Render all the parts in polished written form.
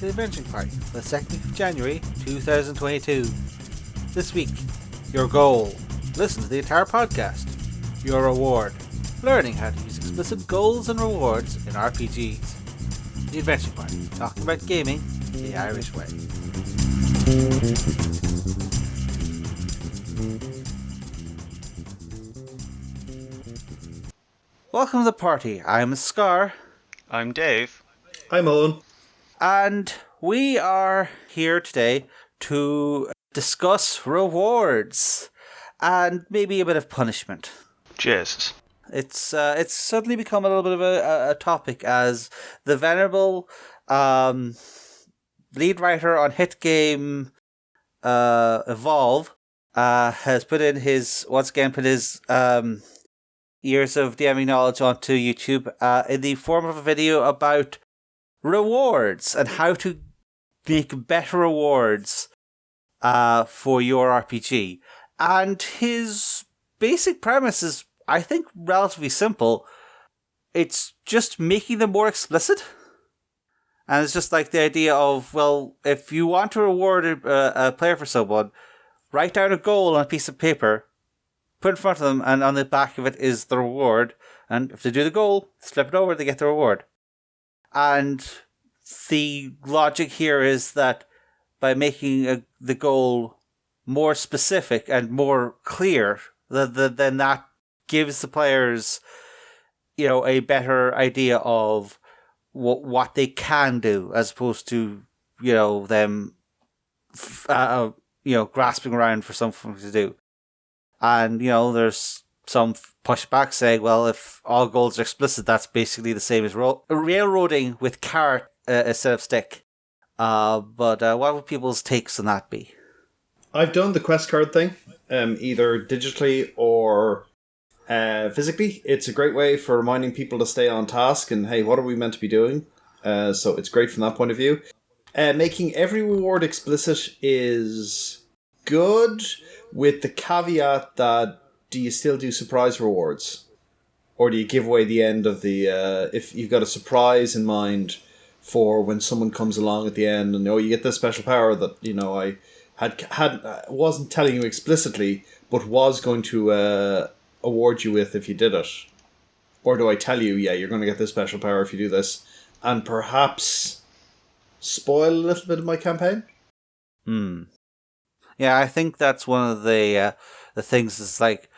to the Adventuring Party for the 2nd of January 2022. This week, your goal: listen to the entire podcast. Your reward: learning how to use explicit goals and rewards in RPGs. The Adventuring Party, talking about gaming the Irish way. Welcome to the party. I'm Scarr. I'm Dave. I'm Owen. And we are here today to discuss rewards and maybe a bit of punishment. Jesus. It's suddenly become a little bit of a topic as the venerable lead writer on hit game Evolve has put his years of DMing knowledge onto YouTube in the form of a video about rewards and how to make better rewards for your RPG. And his basic premise is, I think, relatively simple. It's just making them more explicit. And it's just like the idea of, well, if you want to reward a player for someone, write down a goal on a piece of paper, put it in front of them, and on the back of it is the reward. And if they do the goal, flip it over, they get the reward. And the logic here is that by making the goal more specific and more clear, then that gives the players, a better idea of what they can do, as opposed to, them, grasping around for something to do. And, there's some pushback saying, well, if all goals are explicit, that's basically the same as railroading with carrot instead of stick. But what would people's takes on that be? I've done the quest card thing, either digitally or physically. It's a great way for reminding people to stay on task and, hey, what are we meant to be doing? So it's great from that point of view. Making every reward explicit is good, with the caveat that, do you still do surprise rewards? Or do you give away the end of the... if you've got a surprise in mind for when someone comes along at the end and, you get this special power that, I wasn't telling you explicitly, but was going to award you with if you did it. Or do I tell you, you're going to get this special power if you do this, and perhaps spoil a little bit of my campaign? Yeah, I think that's one of the things is like,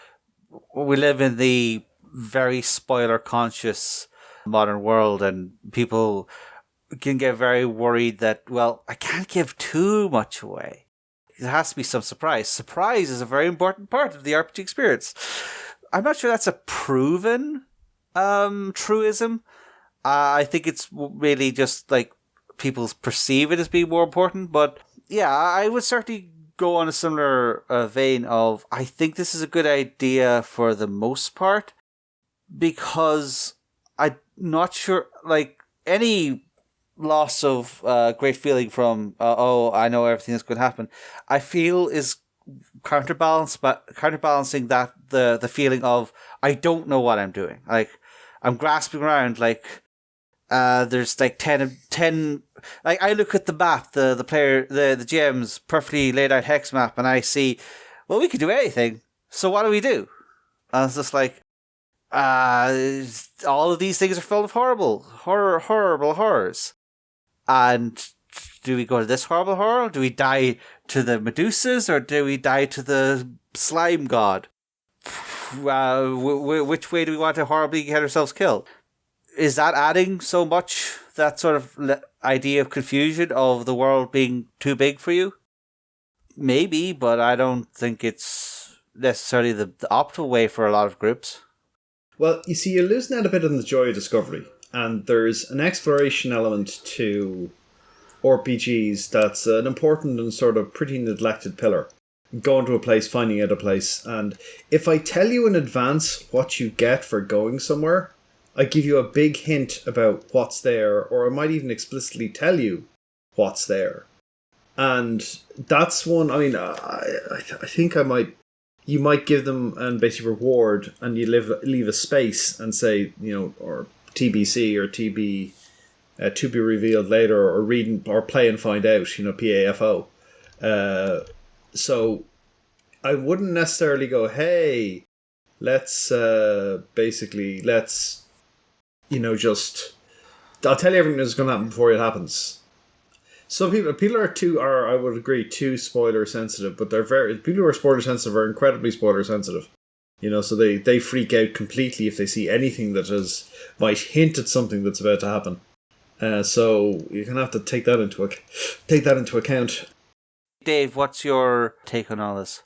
we live in the very spoiler conscious modern world, and people can get very worried that, well, I can't give too much away. There has to be some surprise. Surprise is a very important part of the RPG experience. I'm not sure that's a proven truism. I think it's really just like people perceive it as being more important. But yeah, I would certainly go on a similar vein of, I think this is a good idea for the most part, because I'm not sure, like, any loss of great feeling from, I know everything that's going to happen, I feel is counterbalancing that the feeling of, I don't know what I'm doing. Like, I'm grasping around, like, there's like 10. Like, I look at the map, the player, the GM's perfectly laid out hex map, and I see, well, we could do anything. So what do we do? And it's just like, all of these things are full of horrible horrors. And do we go to this horrible horror? Do we die to the Medusas, or do we die to the slime god? Which way do we want to horribly get ourselves killed? Is that adding so much, that sort of idea of confusion of the world being too big for you? Maybe, but I don't think it's necessarily the optimal way for a lot of groups. Well, you see, you're losing out a bit on the joy of discovery, and there's an exploration element to RPGs that's an important and sort of pretty neglected pillar. Going to a place, finding out a place, and if I tell you in advance what you get for going somewhere, I give you a big hint about what's there, or I might even explicitly tell you what's there. And that's one, I mean, I think you might give them and basically reward, and you leave a space and say, or TBC or TB to be revealed later, or read or play and find out, PAFO. So I wouldn't necessarily go, hey, let's just, I'll tell you everything that's going to happen before it happens. Some people are, I would agree, too spoiler sensitive, but people who are spoiler sensitive are incredibly spoiler sensitive. So they freak out completely if they see anything that might hint at something that's about to happen. So you're gonna have to take that into account. Dave, what's your take on all this?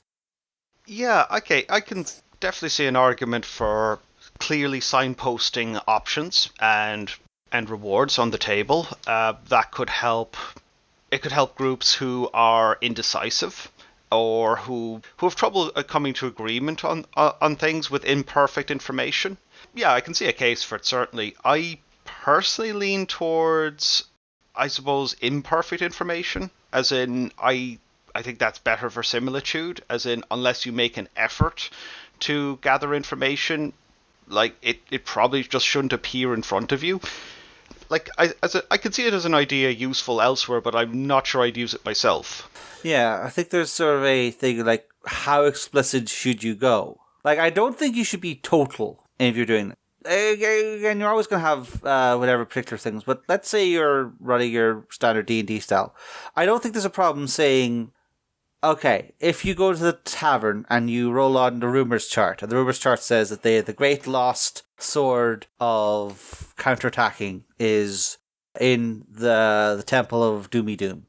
Yeah, okay, I can definitely see an argument for clearly signposting options and rewards on the table. That could help. It could help groups who are indecisive or who have trouble coming to agreement on things with imperfect information. Yeah, I can see a case for it, certainly. I personally lean towards, I suppose, imperfect information, as in I think that's better for similitude, as in unless you make an effort to gather information, like it probably just shouldn't appear in front of you. Like I could see it as an idea useful elsewhere, but I'm not sure I'd use it myself. Yeah, I think there's sort of a thing like, how explicit should you go? Like, I don't think you should be total if you're doing that. Again, you're always going to have whatever particular things, but let's say you're running your standard D&D style. I don't think there's a problem saying, okay, if you go to the tavern and you roll on the rumors chart, and the rumors chart says that the great lost sword of counterattacking is in the Temple of Doomy Doom.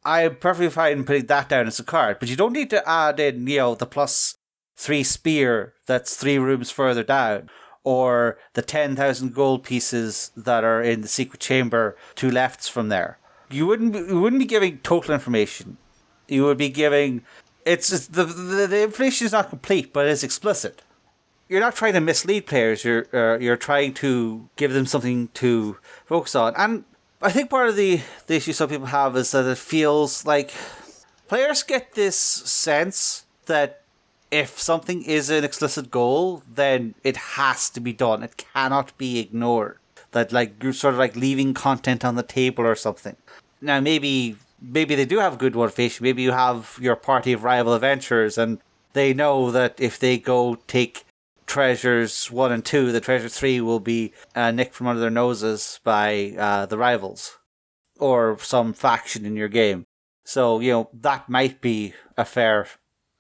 I'm perfectly fine putting that down as a card, but you don't need to add in, the +3 spear that's 3 rooms further down, or the 10,000 gold pieces that are in the secret chamber 2 lefts from there. You wouldn't be giving total information. You would be giving, the information is not complete, but it's explicit. You're not trying to mislead players. You're trying to give them something to focus on. And I think part of the issue some people have is that it feels like players get this sense that if something is an explicit goal, then it has to be done. It cannot be ignored. That you're sort of leaving content on the table or something. Now maybe they do have good motivation. Maybe you have your party of rival adventurers and they know that if they go take treasures 1 and 2, the treasure 3 will be nicked from under their noses by the rivals or some faction in your game. So, that might be a fair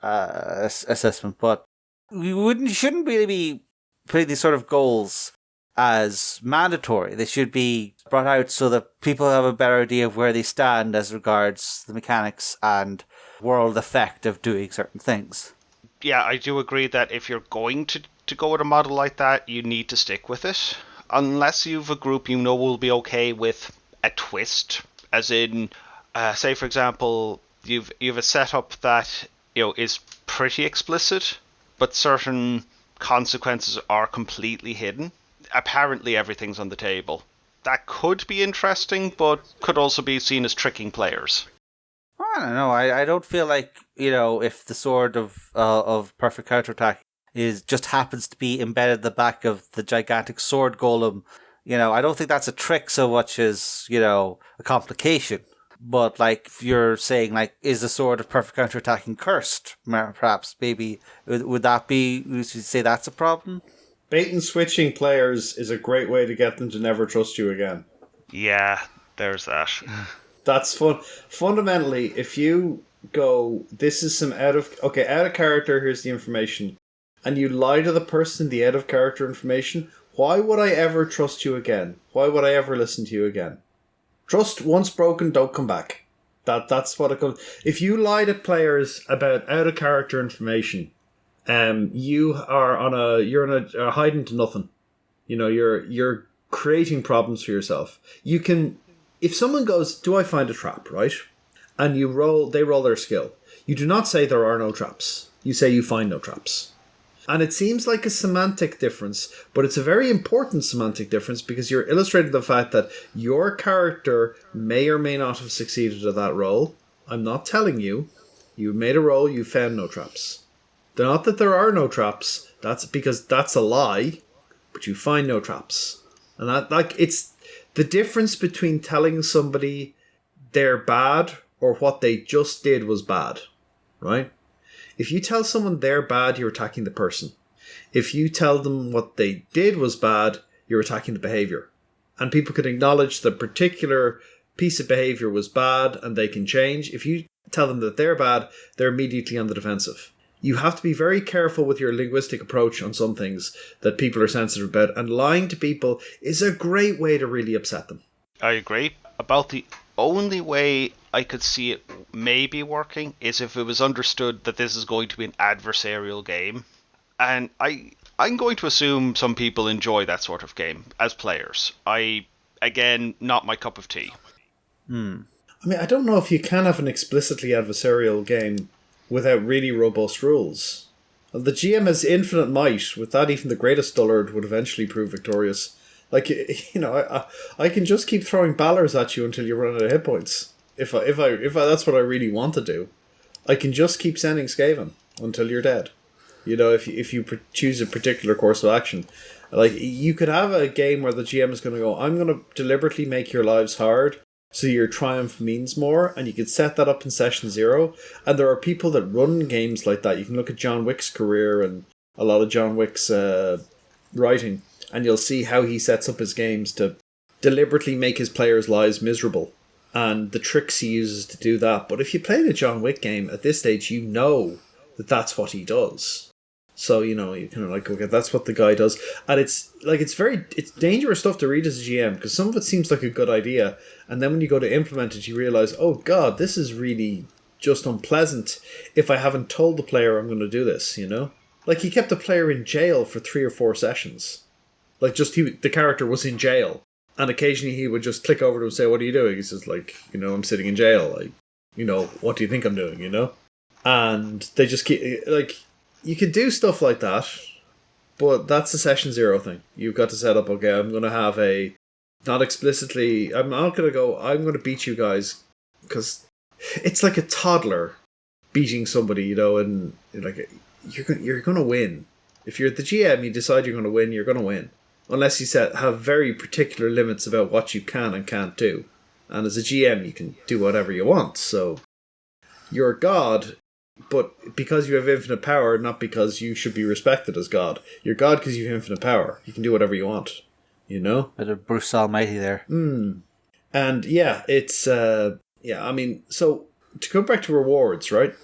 assessment, but you shouldn't really be putting these sort of goals as mandatory. They should be brought out so that people have a better idea of where they stand as regards the mechanics and world effect of doing certain things. Yeah, I do agree that if you're going to go with a model like that, you need to stick with it. Unless you've a group will be okay with a twist, as in, say for example, you've a setup that is pretty explicit, but certain consequences are completely hidden. Apparently everything's on the table. That could be interesting, but could also be seen as tricking players. I don't know. I don't feel like, if the sword of perfect counterattack just happens to be embedded in the back of the gigantic sword golem, I don't think that's a trick so much as, a complication. But if you're saying is the sword of perfect counterattacking cursed? Perhaps, maybe would you say that's a problem? Bait and switching players is a great way to get them to never trust you again. Yeah, there's that. That's fun. Fundamentally, if you go, this is some out of character, here's the information, and you lie to the person the out of character information, why would I ever trust you again? Why would I ever listen to you again? Trust once broken, don't come back. That's what it comes. If you lie to players about out of character information, you're hiding to nothing. You're creating problems for yourself. You can, if someone goes, do I find a trap, right? And they roll their skill. You do not say there are no traps. You say you find no traps. And it seems like a semantic difference, but it's a very important semantic difference because you're illustrating the fact that your character may or may not have succeeded at that roll. I'm not telling you. You made a roll, you found no traps. Not that there are no traps. That's because that's a lie, but you find no traps. And The difference between telling somebody they're bad or what they just did was bad, right? If you tell someone they're bad, you're attacking the person. If you tell them what they did was bad, you're attacking the behavior. And people can acknowledge the particular piece of behavior was bad and they can change. If you tell them that they're bad, they're immediately on the defensive. You have to be very careful with your linguistic approach on some things that people are sensitive about, and lying to people is a great way to really upset them. I agree. About the only way I could see it maybe working is if it was understood that this is going to be an adversarial game. And I'm going to assume some people enjoy that sort of game as players. Again, not my cup of tea. I mean, I don't know if you can have an explicitly adversarial game without really robust rules. The GM has infinite might. With that, even the greatest dullard would eventually prove victorious. Like, you know, I can just keep throwing ballers at you until you run out of hit points. If I that's what I really want to do. I can just keep sending Skaven until you're dead. You know, if you choose a particular course of action. Like, you could have a game where the GM is going to go, I'm going to deliberately make your lives hard so your triumph means more, and you could set that up in session 0. And there are people that run games like that. You can look at John Wick's career and a lot of John Wick's writing, and you'll see how he sets up his games to deliberately make his players' lives miserable, and the tricks he uses to do that. But if you play the John Wick game at this stage, you know that that's what he does. So, you know, you kind of like, okay, that's what the guy does. And it's dangerous stuff to read as a GM, because some of it seems like a good idea, and then when you go to implement it, you realize, oh god, this is really just unpleasant if I haven't told the player I'm going to do this, you know? Like, he kept the player in jail for 3 or 4 sessions. Like, the character was in jail, and occasionally he would just click over to him and say, what are you doing? He says, like, you know, I'm sitting in jail. Like, you know, what do you think I'm doing, you know? And they just keep, like, you could do stuff like that, but that's the session 0 thing. You've got to set up, okay, I'm going to have not explicitly, I'm not going to go, I'm going to beat you guys, because it's like a toddler beating somebody, you know, and like, you're going to win. If you're the GM, you decide you're going to win, you're going to win. Unless you have very particular limits about what you can and can't do. And as a GM, you can do whatever you want. So you're a god, but because you have infinite power, not because you should be respected as god. You're god because you have infinite power. You can do whatever you want, you know? Bit of Bruce Almighty there. And yeah, it's, I mean, so to go back to rewards, right?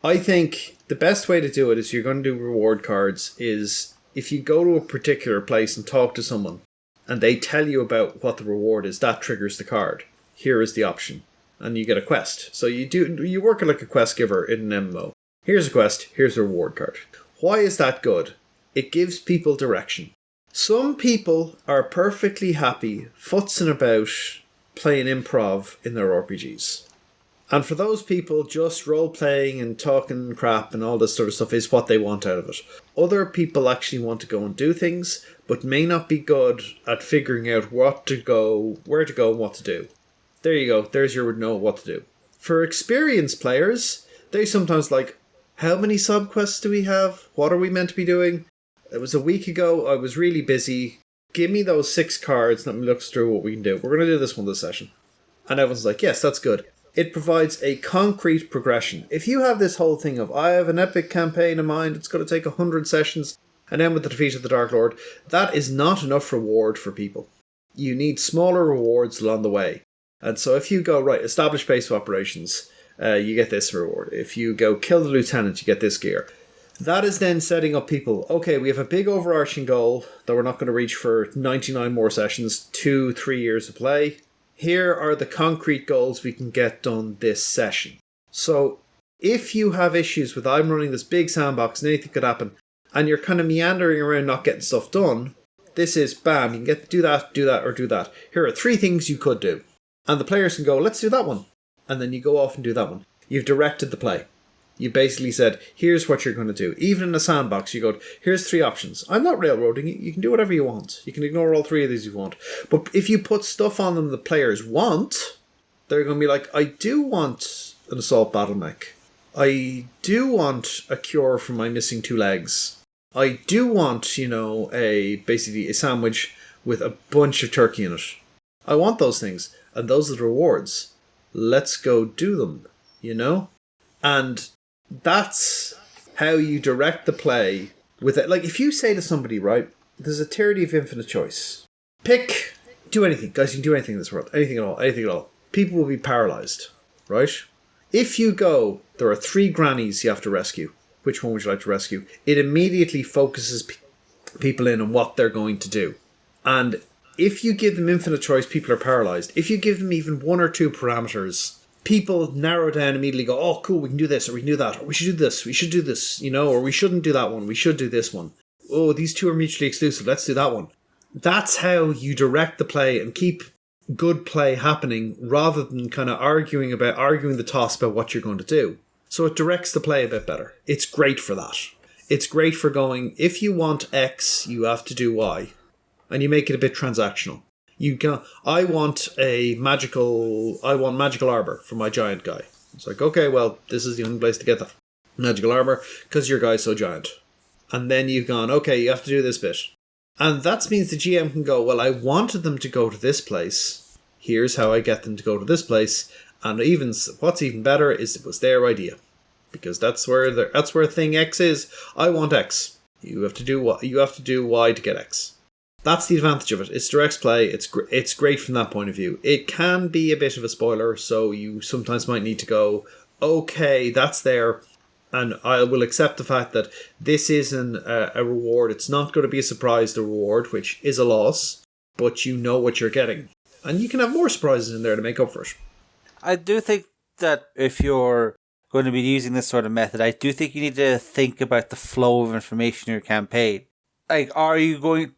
I think the best way to do it is you're going to do reward cards is if you go to a particular place and talk to someone and they tell you about what the reward is, that triggers the card. Here is the option. And you get a quest. So you work like a quest giver in an MMO. Here's a quest, here's a reward card. Why is that good? It gives people direction. Some people are perfectly happy futzing about playing improv in their RPGs. And for those people, just role-playing and talking crap and all this sort of stuff is what they want out of it. Other people actually want to go and do things, but may not be good at figuring out where to go, and what to do. There you go. There's your know what to do. For experienced players, they sometimes like, how many subquests do we have? What are we meant to be doing? It was a week ago. I was really busy. Give me those 6 cards. Let me look through what we can do. We're going to do this one this session. And everyone's like, yes, that's good. It provides a concrete progression. If you have this whole thing of, I have an epic campaign in mind, it's going to take 100 sessions, and end with the defeat of the Dark Lord, that is not enough reward for people. You need smaller rewards along the way. And so if you go, right, establish base of operations, you get this reward. If you go kill the lieutenant, you get this gear. That is then setting up people, okay, we have a big overarching goal that we're not going to reach for 99 more sessions, 2-3 years of play. Here are the concrete goals we can get done this session. So if you have issues with, I'm running this big sandbox and anything could happen, and you're kind of meandering around not getting stuff done, this is, bam, you can do that, or do that. Here are 3 things you could do. And the players can go, let's do that one. And then you go off and do that one. You've directed the play. You basically said, here's what you're going to do. Even in a sandbox, you go, here's 3 options. I'm not railroading you. You can do whatever you want. You can ignore all 3 of these if you want. But if you put stuff on them the players want, they're going to be like, I do want an assault battle mech. I do want a cure for my missing 2 legs. I do want, basically a sandwich with a bunch of turkey in it. I want those things, and those are the rewards. Let's go do them, you know? And that's how you direct the play with it. Like, if you say to somebody, right, there's a tyranny of infinite choice. Pick, do anything. Guys, you can do anything in this world. Anything at all. Anything at all. People will be paralyzed, right? If you go, there are 3 grannies you have to rescue. Which one would you like to rescue? It immediately focuses people in on what they're going to do. And if you give them infinite choice, people are paralyzed. If you give them even 1 or 2 parameters, people narrow down immediately, go, oh, cool, we can do this, or we can do that, or we should do this, you know, or we shouldn't do that one, we should do this one. Oh, these 2 are mutually exclusive, let's do that one. That's how you direct the play and keep good play happening, rather than kind of arguing the toss about what you're going to do. So it directs the play a bit better. It's great for that. It's great for going, if you want X, you have to do Y. And you make it a bit transactional. I want magical armor for my giant guy. It's like, okay, well, this is the only place to get that magical armor, because your guy's so giant. And then you've gone, okay, you have to do this bit. And that means the GM can go, well, I wanted them to go to this place. Here's how I get them to go to this place. And what's even better is it was their idea. Because that's where thing X is. I want X. You have to do Y to get X. That's the advantage of it. It's direct play. It's great from that point of view. It can be a bit of a spoiler, so you sometimes might need to go, okay, that's there, and I will accept the fact that this isn't a reward. It's not going to be a surprise, the reward, which is a loss, but you know what you're getting. And you can have more surprises in there to make up for it. I do think that if you're going to be using this sort of method, I do think you need to think about the flow of information in your campaign. Like, are you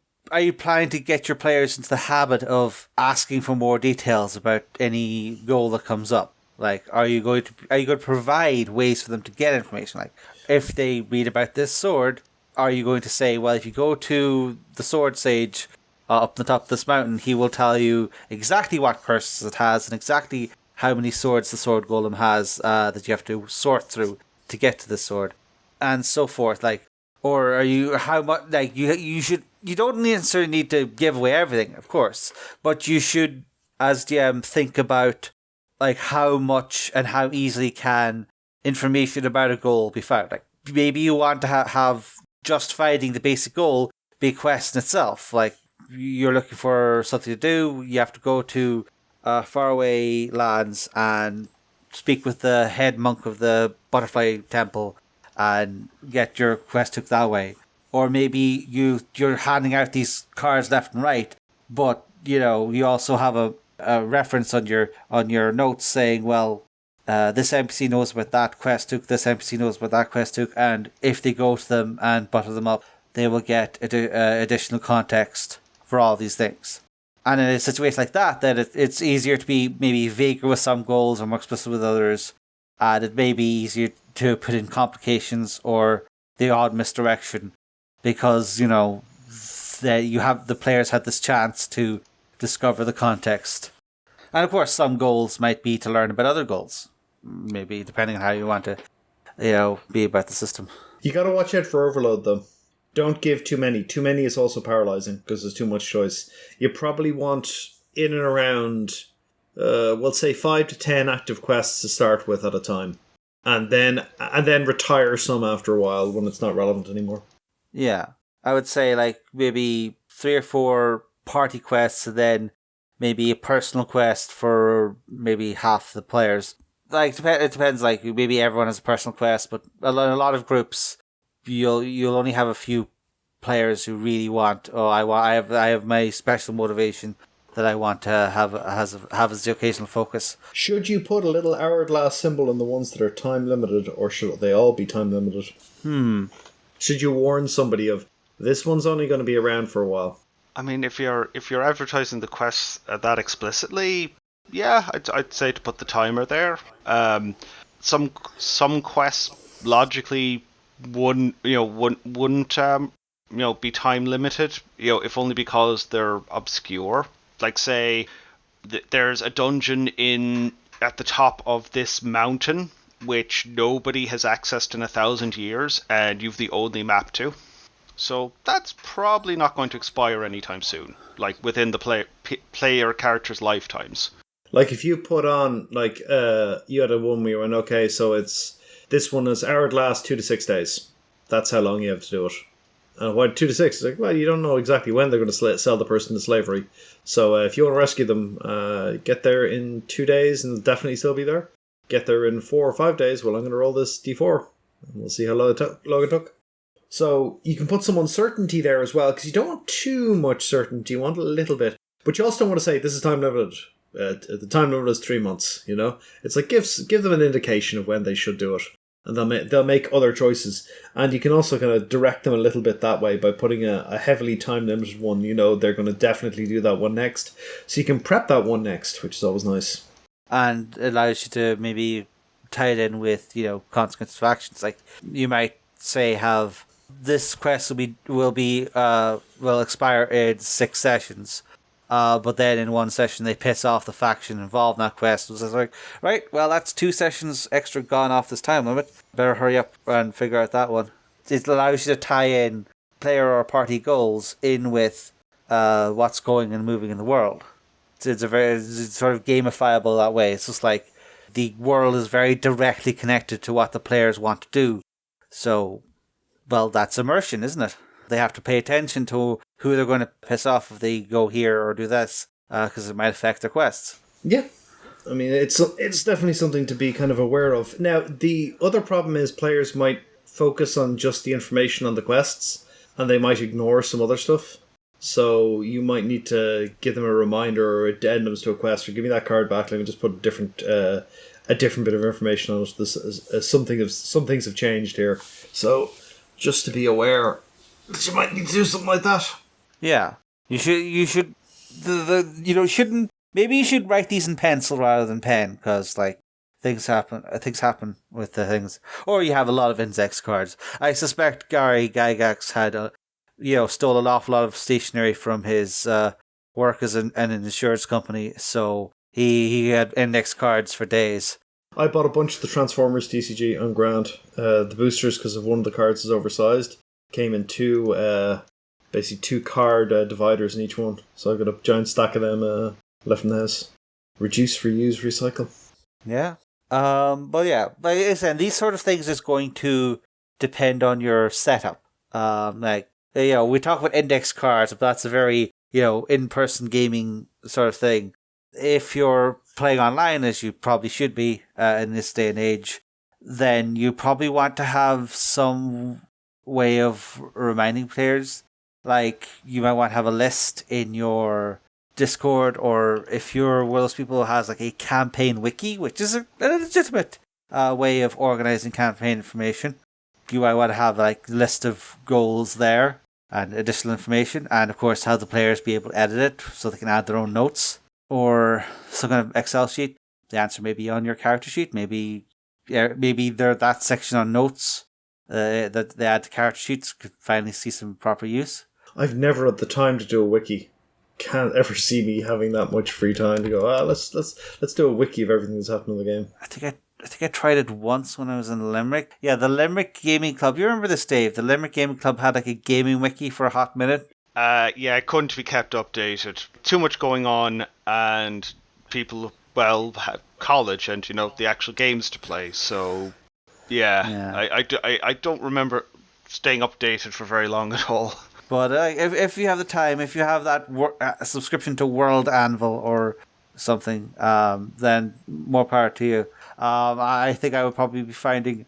planning to get your players into the habit of asking for more details about any goal that comes up? Like, are you going to provide ways for them to get information? Like, if they read about this sword, are you going to say, well, if you go to the sword sage up the top of this mountain, he will tell you exactly what curses it has and exactly how many swords the sword golem has that you have to sort through to get to the sword, and so forth. Like, or are you how much? Like, you don't necessarily need to give away everything, of course, but you should, as DM, think about like how much and how easily can information about a goal be found. Like, maybe you want to have just finding the basic goal be a quest in itself. Like, you're looking for something to do, you have to go to faraway lands and speak with the head monk of the butterfly temple and get your quest took that way. Or maybe you're handing out these cards left and right, but you also have a reference on your notes saying, well, this NPC knows about that quest took, this NPC knows about that quest took, and if they go to them and butter them up, they will get additional context for all these things. And in a situation like that it's easier to be maybe vaguer with some goals or more explicit with others. And it may be easier to put in complications or the odd misdirection because, the players had this chance to discover the context. And of course, some goals might be to learn about other goals. Maybe depending on how you want to, be about the system. You got to watch out for overload, though. Don't give too many. Too many is also paralyzing because there's too much choice. You probably want in and around, we'll say 5 to 10 active quests to start with at a time, and then retire some after a while when it's not relevant anymore. Yeah, I would say like maybe 3 or 4 party quests, and then maybe a personal quest for maybe half the players. Like it depends. Like maybe everyone has a personal quest, but a lot of groups, you'll only have a few players who really want. Oh, I have my special motivation that I want to have as the occasional focus. Should you put a little hourglass symbol in the ones that are time limited, or should they all be time limited? Should you warn somebody of this one's only going to be around for a while? I mean, if you're advertising the quests that explicitly, yeah, I'd say to put the timer there. Some quests logically wouldn't be time limited, if only because they're obscure. Like, say there's a dungeon at the top of this mountain which nobody has accessed in 1,000 years, and you've the only map to. So that's probably not going to expire anytime soon, like within the player characters' lifetimes. Like if you put on you had a one where you went, okay, so this one is hourglass 2 to 6 days. That's how long you have to do it. Why 2 to 6? It's like, well, you don't know exactly when they're going to sell the person to slavery. So if you want to rescue them, get there in 2 days and they'll definitely still be there. Get there in 4 or 5 days. Well, I'm going to roll this D4 and we'll see how long it took. So you can put some uncertainty there as well, because you don't want too much certainty. You want a little bit, but you also don't want to say this is time limited. The time limit is 3 months. It's like give them an indication of when they should do it, and they'll make other choices. And you can also kind of direct them a little bit that way by putting a heavily time limited one. They're going to definitely do that one next, so you can prep that one next, which is always nice. And it allows you to maybe tie it in with consequences of actions. Like you might say have this quest will expire in 6 sessions. But then in one session they piss off the faction involved in that quest. It was like, right, well that's 2 sessions extra gone off this time limit. Better hurry up and figure out that one. It allows you to tie in player or party goals in with what's going and moving in the world. It's sort of gamifiable that way. It's just like the world is very directly connected to what the players want to do. So, well, that's immersion, isn't it? They have to pay attention to who they're going to piss off if they go here or do this, because it might affect their quests. Yeah. I mean, it's definitely something to be kind of aware of. Now, the other problem is players might focus on just the information on the quests, and they might ignore some other stuff. So you might need to give them a reminder or addendums to a quest, or give me that card back. Let me just put a different bit of information on it. Some things have changed here. So just to be aware, you might need to do something like that. Yeah, you should. Shouldn't. Maybe you should write these in pencil rather than pen, because things happen. Things happen with the things, or you have a lot of index cards. I suspect Gary Gygax had stole an awful lot of stationery from his work as an insurance company, so he had index cards for days. I bought a bunch of the Transformers TCG on Grand. The boosters, because of one of the cards is oversized, came in two card dividers in each one. So I've got a giant stack of them left in the house. Reduce, reuse, recycle. Yeah. But yeah, like I said, these sort of things is going to depend on your setup. We talk about index cards, but that's a very, in-person gaming sort of thing. If you're playing online, as you probably should be in this day and age, then you probably want to have some way of reminding players. Like, you might want to have a list in your Discord, or if you're one of those people who has a campaign wiki, which is a legitimate way of organizing campaign information, you might want to have a list of goals there and additional information, and of course have the players be able to edit it so they can add their own notes or some kind of Excel sheet. The answer may be on your character sheet. Maybe there that section on notes that they add to character sheets could finally see some proper use. I've never had the time to do a wiki. Can't ever see me having that much free time to go, let's do a wiki of everything that's happened in the game. I think I tried it once when I was in Limerick. Yeah, the Limerick Gaming Club. You remember this, Dave? The Limerick Gaming Club had a gaming wiki for a hot minute. Yeah, it couldn't be kept updated. Too much going on, and people, have college and the actual games to play. So, yeah. I don't remember staying updated for very long at all. But if you have the time, if you have that subscription to World Anvil or something, then more power to you. I think I would probably be finding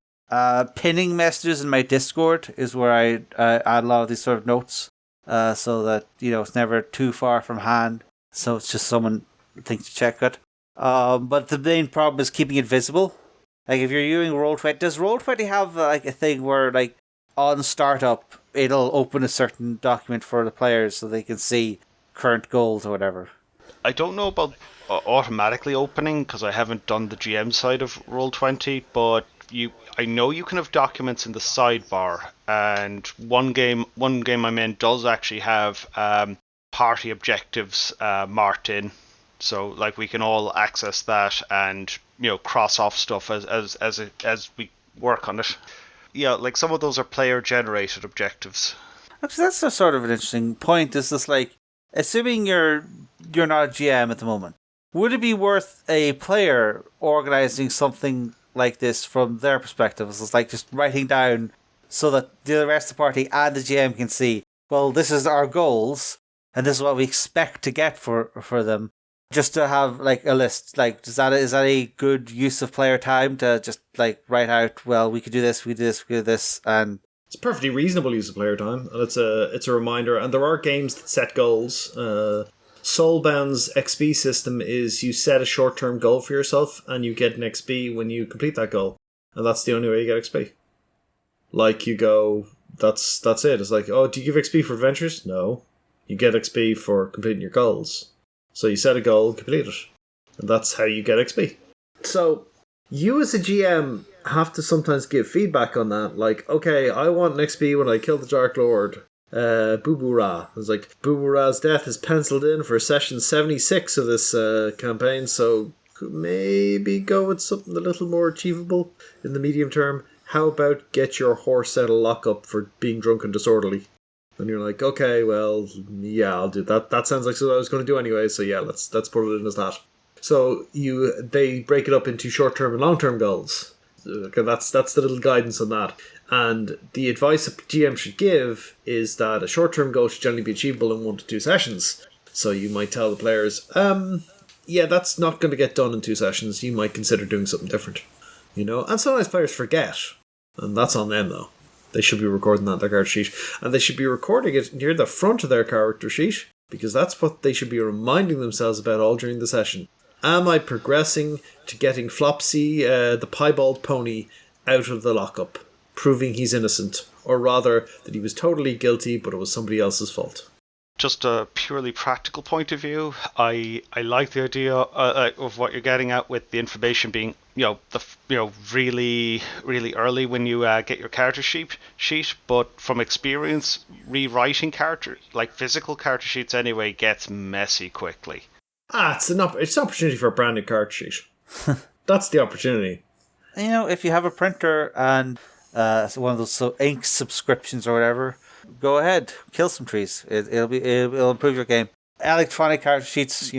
pinning messages in my Discord is where I add a lot of these sort of notes, so that it's never too far from hand. So it's just someone thinks to check it. But the main problem is keeping it visible. Like if you're using Roll20, does Roll20 have a thing where on startup it'll open a certain document for the players so they can see current goals or whatever? I don't know about automatically opening because I haven't done the GM side of Roll20, but I know you can have documents in the sidebar, and one game I'm in does actually have party objectives marked in, so we can all access that and cross off stuff as we work on it. Yeah, some of those are player generated objectives. Actually, that's a sort of an interesting point. Is this like, assuming you're not a GM at the moment, would it be worth a player organizing something like this from their perspective? It's like just writing down so that the rest of the party and the GM can see, well, this is our goals and this is what we expect to get for them. Just to have like a list, like is that a good use of player time to just like write out, well, we could do this, we could do this, we could do this, and it's a perfectly reasonable use of player time, and it's a reminder. And there are games that set goals. Soulbound's XP system is you set a short-term goal for yourself, and you get an XP when you complete that goal, and that's the only way you get XP. Like you go, that's it. It's like, oh, do you give XP for adventures? No, you get XP for completing your goals. So you set a goal, complete it, and that's how you get XP. So you as a GM have to sometimes give feedback on that. Like, okay, I want an XP when I kill the Dark Lord. Boo-Boo-Ra. It's like, Boo-Boo-Ra's death is penciled in for session 76 of this campaign, so could maybe go with something a little more achievable in the medium term. How about get your horse out of lockup for being drunk and disorderly? And you're like, okay, well, yeah, I'll do that. That sounds like what I was going to do anyway, so yeah, let's put it in as that. So they break it up into short-term and long-term goals. Okay, that's the little guidance on that. And the advice a GM should give is that a short-term goal should generally be achievable in 1 to 2 sessions. So you might tell the players, yeah, that's not going to get done in 2 sessions. You might consider doing something different. And sometimes players forget. And that's on them, though. They should be recording that on their character sheet. And they should be recording it near the front of their character sheet, because that's what they should be reminding themselves about all during the session. Am I progressing to getting Flopsy, the piebald pony, out of the lockup, proving he's innocent, or rather that he was totally guilty, but it was somebody else's fault? Just a purely practical point of view, I like the idea of what you're getting at with the information being, really really early when you get your character sheet. But from experience, rewriting physical character sheets anyway, gets messy quickly. It's an opportunity for a brand new character sheet. That's the opportunity. If you have a printer and one of those ink subscriptions or whatever, go ahead, kill some trees. It'll improve your game. Electronic character sheets,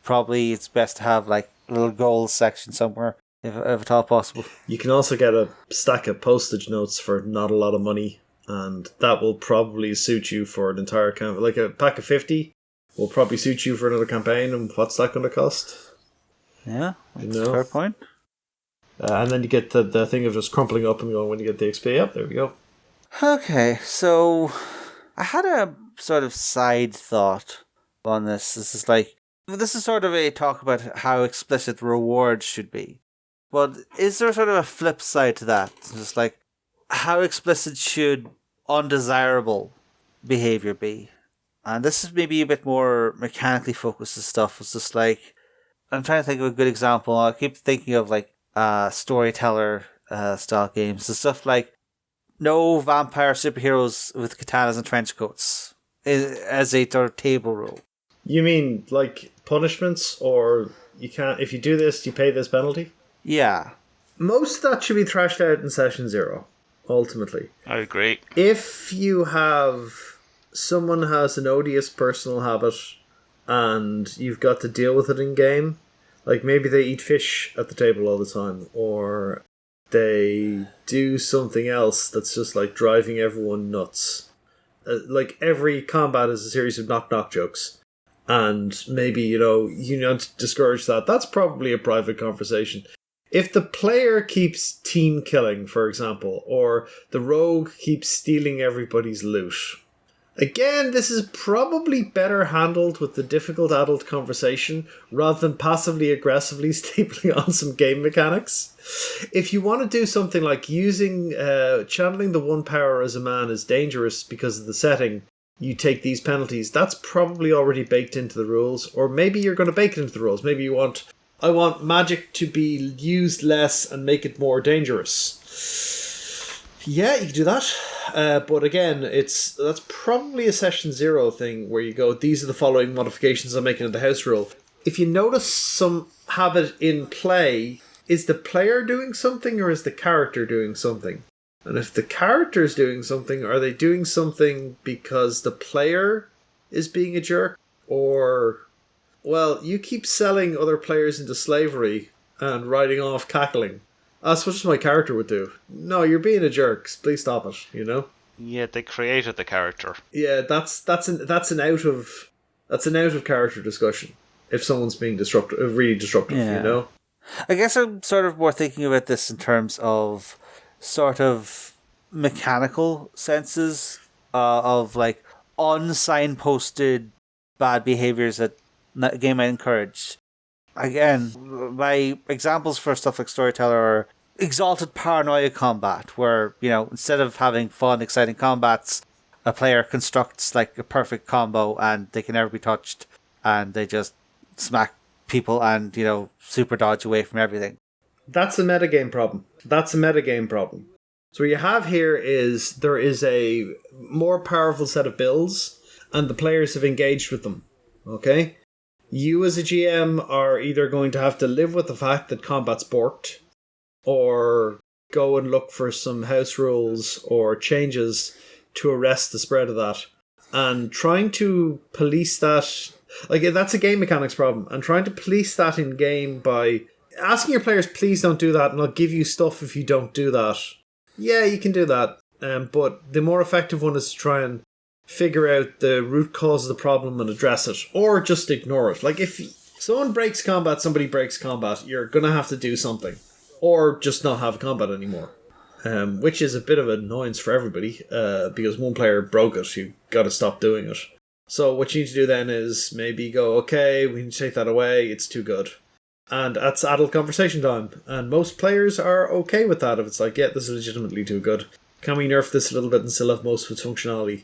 probably it's best to have like a little goals section somewhere, if at all possible. You can also get a stack of postage notes for not a lot of money, and that will probably suit you for an entire campaign. Like a pack of 50 will probably suit you for another campaign, and what's that going to cost? Yeah, that's a fair point. And then you get the thing of just crumpling up and going when you get the XP up. There we go. Okay, so I had a sort of side thought on this. This is sort of a talk about how explicit rewards should be. But is there sort of a flip side to that? Just like, how explicit should undesirable behavior be? And this is maybe a bit more mechanically focused stuff. It's just like, I'm trying to think of a good example. I keep thinking of like storyteller style games. The stuff like no vampire superheroes with katanas and trench coats as a sort of table rule. You mean like punishments, or you can't, if you do this, you pay this penalty? Yeah. Most of that should be thrashed out in session 0, ultimately. I agree. If you have someone has an odious personal habit and you've got to deal with it in game, like maybe they eat fish at the table all the time, or they do something else that's just like driving everyone nuts. Like every combat is a series of knock-knock jokes. And maybe, you know, to discourage that. That's probably a private conversation. If the player keeps team killing, for example, or the rogue keeps stealing everybody's loot, again, this is probably better handled with the difficult adult conversation rather than passively aggressively stapling on some game mechanics. If you want to do something like using channeling the one power as a man is dangerous because of the setting, you take these penalties, that's probably already baked into the rules. Or maybe you're going to bake it into the rules. Maybe I want magic to be used less and make it more dangerous. Yeah, you can do that. But again, that's probably a session 0 thing where you go, these are the following modifications I'm making in the house rule. If you notice some habit in play, is the player doing something or is the character doing something? And if the character is doing something, are they doing something because the player is being a jerk? Or, well, you keep selling other players into slavery and riding off cackling. That's what my character would do. No, you're being a jerk. Please stop it, you know? Yeah, they created the character. Yeah, that's an out of character discussion. If someone's being really disruptive, you know? I guess I'm sort of more thinking about this in terms of sort of mechanical senses of like unsignposted bad behaviors that the game might encourage. Again, my examples for stuff like Storyteller are exalted paranoia combat, where, you know, instead of having fun, exciting combats, a player constructs like a perfect combo and they can never be touched and they just smack people and, you know, super dodge away from everything. That's a metagame problem. So what you have here is there is a more powerful set of builds and the players have engaged with them. Okay? You as a GM are either going to have to live with the fact that combat's borked or go and look for some house rules or changes to arrest the spread of that. And trying to police that, like, that's a game mechanics problem. And trying to police that in game by asking your players, please don't do that, and I'll give you stuff if you don't do that. Yeah, you can do that. But the more effective one is to try and figure out the root cause of the problem and address it, or just ignore it. Like, if someone breaks combat, somebody breaks combat, you're going to have to do something. Or just not have combat anymore. Which is a bit of an annoyance for everybody, because one player broke it, you got to stop doing it. So what you need to do then is maybe go, okay, we need to take that away, it's too good. And that's adult conversation time. And most players are okay with that if it's like, yeah, this is legitimately too good. Can we nerf this a little bit and still have most of its functionality?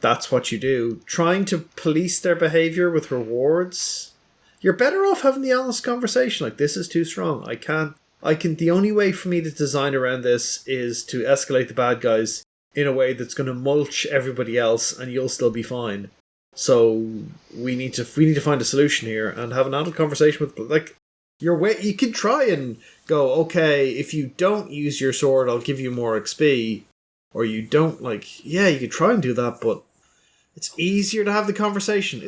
That's what you do. Trying to police their behaviour with rewards, you're better off having the honest conversation. Like, this is too strong. The only way for me to design around this is to escalate the bad guys in a way that's going to mulch everybody else and you'll still be fine. So we need to find a solution here and have an adult conversation with, like, you can try and go, okay, if you don't use your sword, I'll give you more XP. Or you don't, like, yeah, you could try and do that, but it's easier to have the conversation.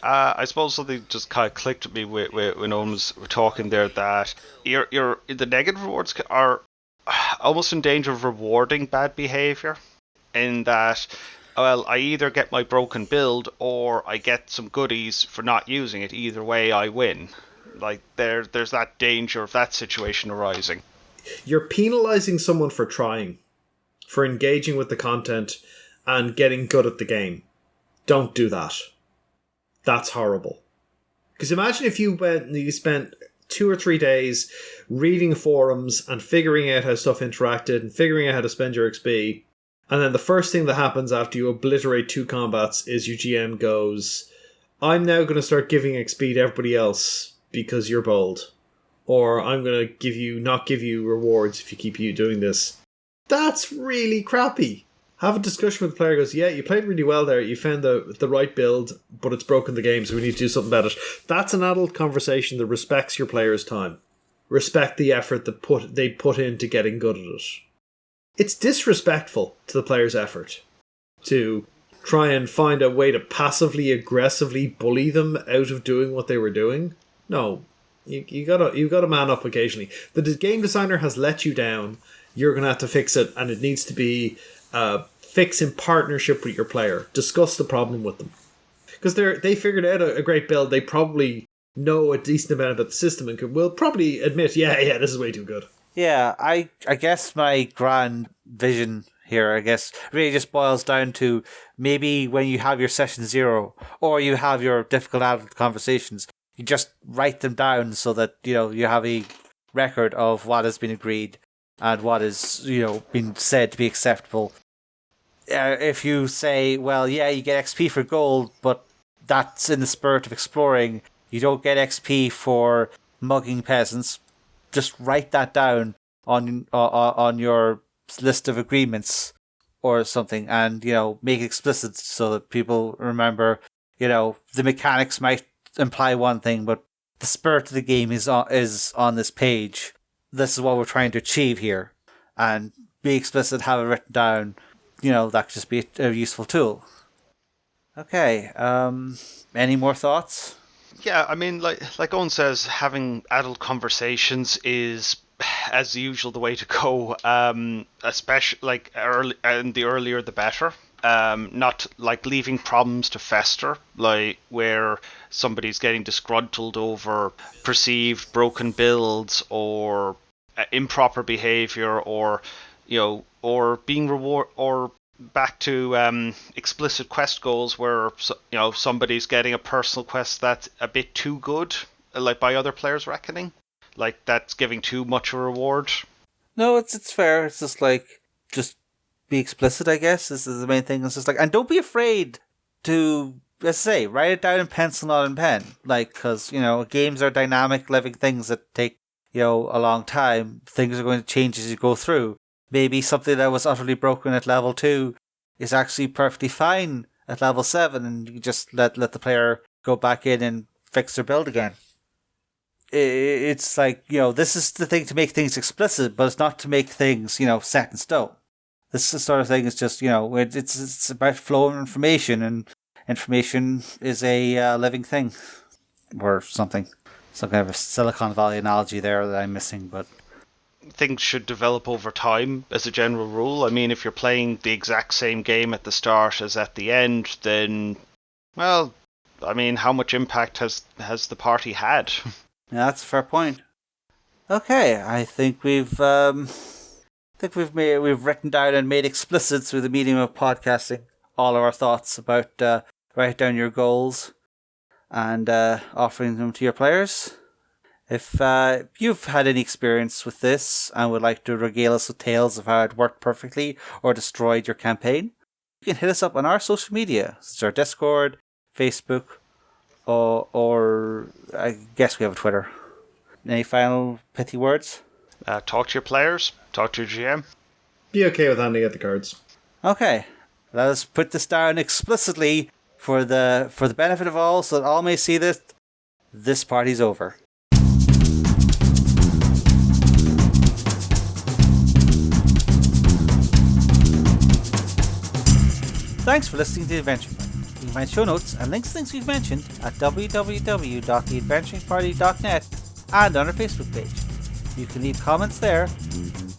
I suppose something just kind of clicked with me when Owen was talking there, that the negative rewards are almost in danger of rewarding bad behaviour, in that, well, I either get my broken build or I get some goodies for not using it. Either way, I win. Like, there's that danger of that situation arising. You're penalising someone for trying, for engaging with the content and getting good at the game. Don't do that. That's horrible. Because imagine if you spent 2 or 3 days reading forums and figuring out how stuff interacted and figuring out how to spend your XP, and then the first thing that happens after you obliterate 2 combats is your GM goes, I'm now going to start giving XP to everybody else because you're bold. Or I'm going to not give you rewards if you keep doing this. That's really crappy. Have a discussion with the player, goes, yeah, you played really well there, you found the right build, but it's broken the game, so we need to do something about it. That's an adult conversation that respects your player's time. Respect the effort that they put into getting good at it. It's disrespectful to the player's effort to try and find a way to passively, aggressively bully them out of doing what they were doing. No, you gotta man up occasionally. The game designer has let you down. You're gonna have to fix it, and it needs to be fix in partnership with your player. Discuss the problem with them, because they figured out a great build. They probably know a decent amount about the system and will probably admit, yeah, this is way too good. Yeah, I guess my grand vision here, I guess, really just boils down to maybe when you have your session 0 or you have your difficult adult conversations, you just write them down so that, you know, you have a record of what has been agreed and what is, you know, been said to be acceptable. If you say, well, yeah, you get XP for gold, but that's in the spirit of exploring, you don't get XP for mugging peasants, just write that down on your list of agreements or something, and, you know, make it explicit so that people remember, you know, the mechanics might imply one thing, but the spirit of the game is on this page. This is what we're trying to achieve here. and be explicit, have it written down, that could just be a useful tool. Okay, any more thoughts? Yeah, I mean, like Owen says, having adult conversations is, as usual, the way to go. Especially like early, and the earlier the better. Not like leaving problems to fester, like where somebody's getting disgruntled over perceived broken builds or improper behavior, or or being reward, or back to explicit quest goals where somebody's getting a personal quest that's a bit too good, like by other players' reckoning, like that's giving too much a reward. No, it's fair. It's just be explicit, I guess. This is the main thing. It's just and don't be afraid to, let's say, write it down in pencil, not in pen. Because games are dynamic, living things that take a long time. Things are going to change as you go through. Maybe something that was utterly broken at level 2 is actually perfectly fine at level 7, and you just let the player go back in and fix their build again. It's this is the thing to make things explicit, but it's not to make things, set in stone. This sort of thing is just, it's about flow of information, and information is a living thing, or something. Some kind of a Silicon Valley analogy there that I'm missing, but things should develop over time as a general rule. I mean, if you're playing the exact same game at the start as at the end, then, well, I mean, how much impact has the party had? Yeah, that's a fair point. Okay, I think we've written down and made explicit through the medium of podcasting all of our thoughts about write down your goals and offering them to your players. If you've had any experience with this and would like to regale us with tales of how it worked perfectly or destroyed your campaign, you can hit us up on our social media, such as our Discord, Facebook, or I guess we have a Twitter. Any final pithy words? Talk to your players, talk to your GM. Be okay with handing out the cards. Okay, let us put this down explicitly for the benefit of all, so that all may see this. This party's over. Thanks for listening to The Adventuring Party. You can find show notes and links to things we've mentioned at www.theadventuringparty.net and on our Facebook page. You can leave comments there,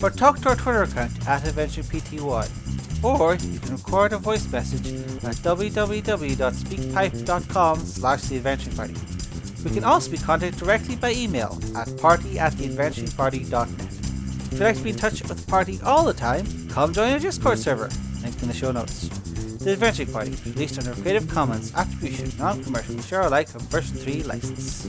or talk to our Twitter account at AdventurePTY, or you can record a voice message at www.speakpipe.com/theadventuringparty. We can also be contacted directly by email at party@theadventuringparty.net. If you'd like to be in touch with the party all the time, come join our Discord server, link in the show notes. The Adventuring Party is released under Creative Commons Attribution Non-Commercial Share Alike version 3 license.